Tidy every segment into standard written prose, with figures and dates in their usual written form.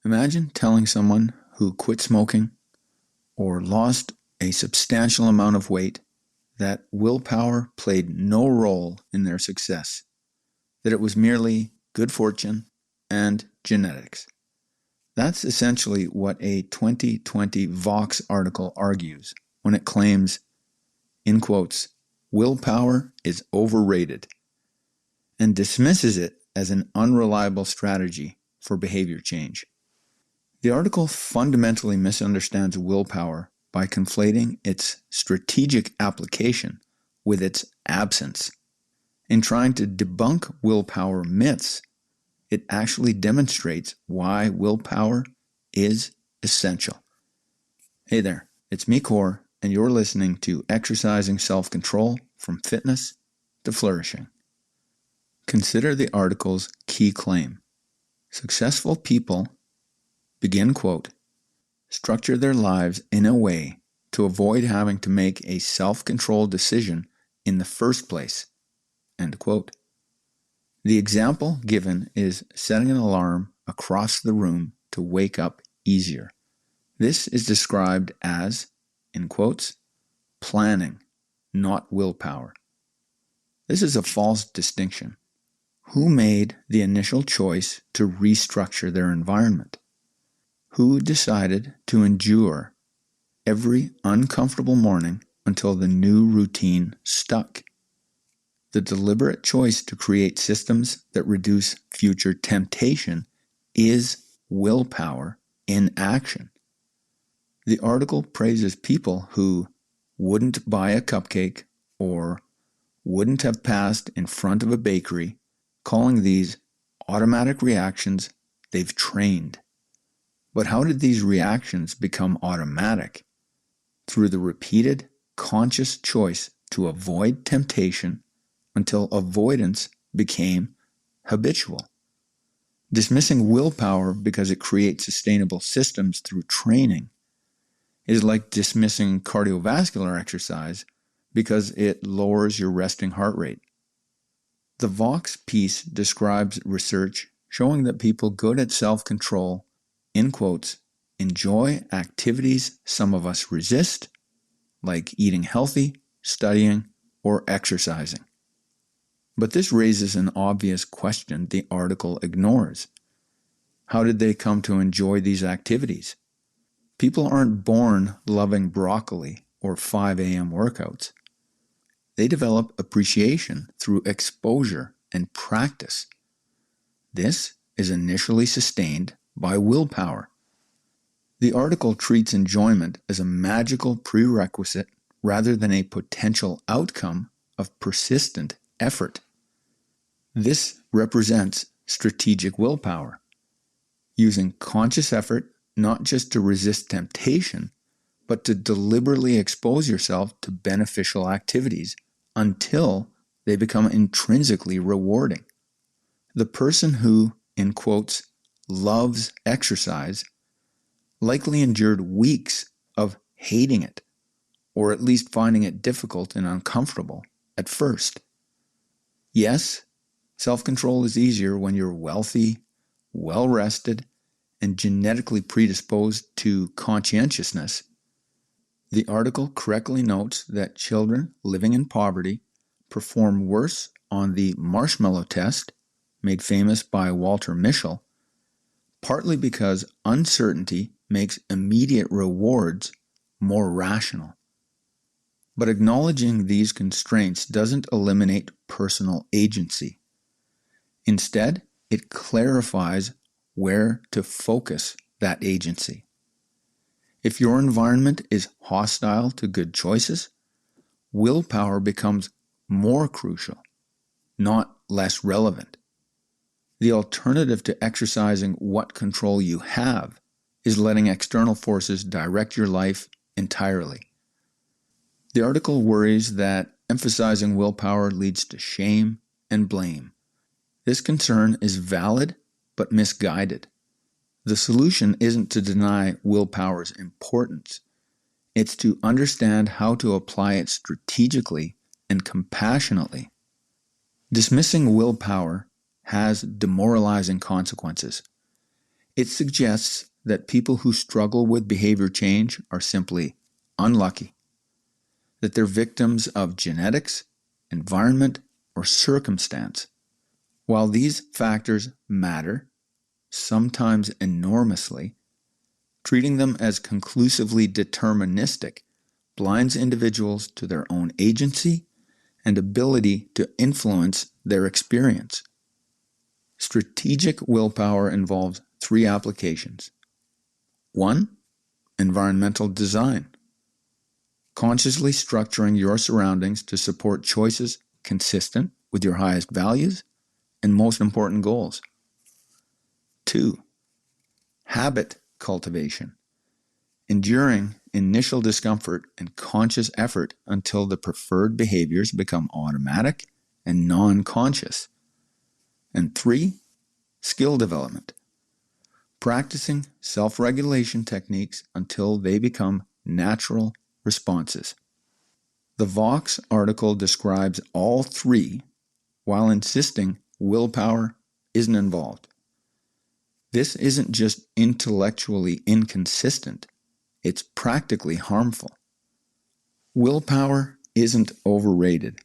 Imagine telling someone who quit smoking or lost a substantial amount of weight that willpower played no role in their success, that it was merely good fortune and genetics. That's essentially what a 2020 Vox article argues when it claims, in quotes, willpower is overrated, and dismisses it as an unreliable strategy for behavior change. The article fundamentally misunderstands willpower by conflating its strategic application with its absence. In trying to debunk willpower myths, it actually demonstrates why willpower is essential. Hey there, it's me, Core, and you're listening to Exercising Self-Control from Fitness to Flourishing. Consider the article's key claim. Successful people, begin quote, structure their lives in a way to avoid having to make a self-controlled decision in the first place, end quote. The example given is setting an alarm across the room to wake up easier. This is described as, in quotes, planning, not willpower. This is a false distinction. Who made the initial choice to restructure their environment? Who decided to endure every uncomfortable morning until the new routine stuck? The deliberate choice to create systems that reduce future temptation is willpower in action. The article praises people who wouldn't buy a cupcake or wouldn't have passed in front of a bakery, calling these automatic reactions they've trained. But how did these reactions become automatic? Through the repeated, conscious choice to avoid temptation until avoidance became habitual. Dismissing willpower because it creates sustainable systems through training is like dismissing cardiovascular exercise because it lowers your resting heart rate. The Vox piece describes research showing that people good at self-control, in quotes, enjoy activities some of us resist, like eating healthy, studying, or exercising. But this raises an obvious question the article ignores. How did they come to enjoy these activities? People aren't born loving broccoli or 5 a.m. workouts. They develop appreciation through exposure and practice. This is initially sustained by willpower. The article treats enjoyment as a magical prerequisite rather than a potential outcome of persistent effort. This represents strategic willpower, using conscious effort not just to resist temptation, but to deliberately expose yourself to beneficial activities until they become intrinsically rewarding. The person who, in quotes, loves exercise likely endured weeks of hating it, or at least finding it difficult and uncomfortable at first. Yes, self-control is easier when you're wealthy, well-rested, and genetically predisposed to conscientiousness. The article correctly notes that children living in poverty perform worse on the marshmallow test, made famous by Walter Mischel, partly because uncertainty makes immediate rewards more rational. But acknowledging these constraints doesn't eliminate personal agency. Instead, it clarifies where to focus that agency. If your environment is hostile to good choices, willpower becomes more crucial, not less relevant. The alternative to exercising what control you have is letting external forces direct your life entirely. The article worries that emphasizing willpower leads to shame and blame. This concern is valid but misguided. The solution isn't to deny willpower's importance. It's to understand how to apply it strategically and compassionately. Dismissing willpower has demoralizing consequences. It suggests that people who struggle with behavior change are simply unlucky, that they're victims of genetics, environment, or circumstance. While these factors matter, sometimes enormously, treating them as conclusively deterministic blinds individuals to their own agency and ability to influence their experience. Strategic willpower involves 3 applications. 1. Environmental design. Consciously structuring your surroundings to support choices consistent with your highest values and most important goals. 2. Habit cultivation. Enduring initial discomfort and conscious effort until the preferred behaviors become automatic and non-conscious. And 3. Skill development. Practicing self-regulation techniques until they become natural responses. The Vox article describes all 3 while insisting willpower isn't involved. This isn't just intellectually inconsistent, it's practically harmful. Willpower isn't overrated.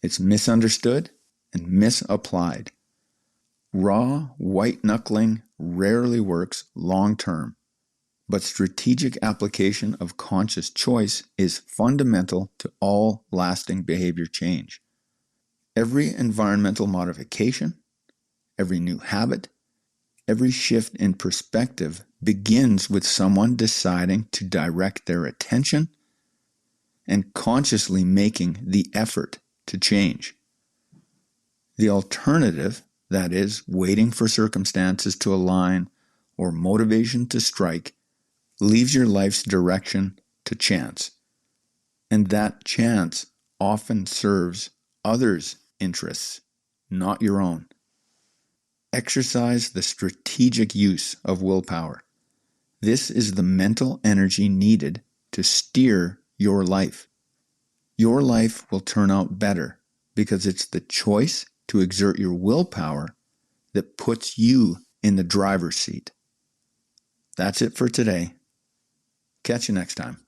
It's misunderstood and misapplied. Raw, white-knuckling rarely works long-term, but strategic application of conscious choice is fundamental to all lasting behavior change. Every environmental modification, every new habit, every shift in perspective begins with someone deciding to direct their attention and consciously making the effort to change. The alternative, that is, waiting for circumstances to align or motivation to strike, leaves your life's direction to chance. And that chance often serves others' interests, not your own. Exercise the strategic use of willpower. This is the mental energy needed to steer your life. Your life will turn out better because it's the choice to exert your willpower that puts you in the driver's seat. That's it for today. Catch you next time.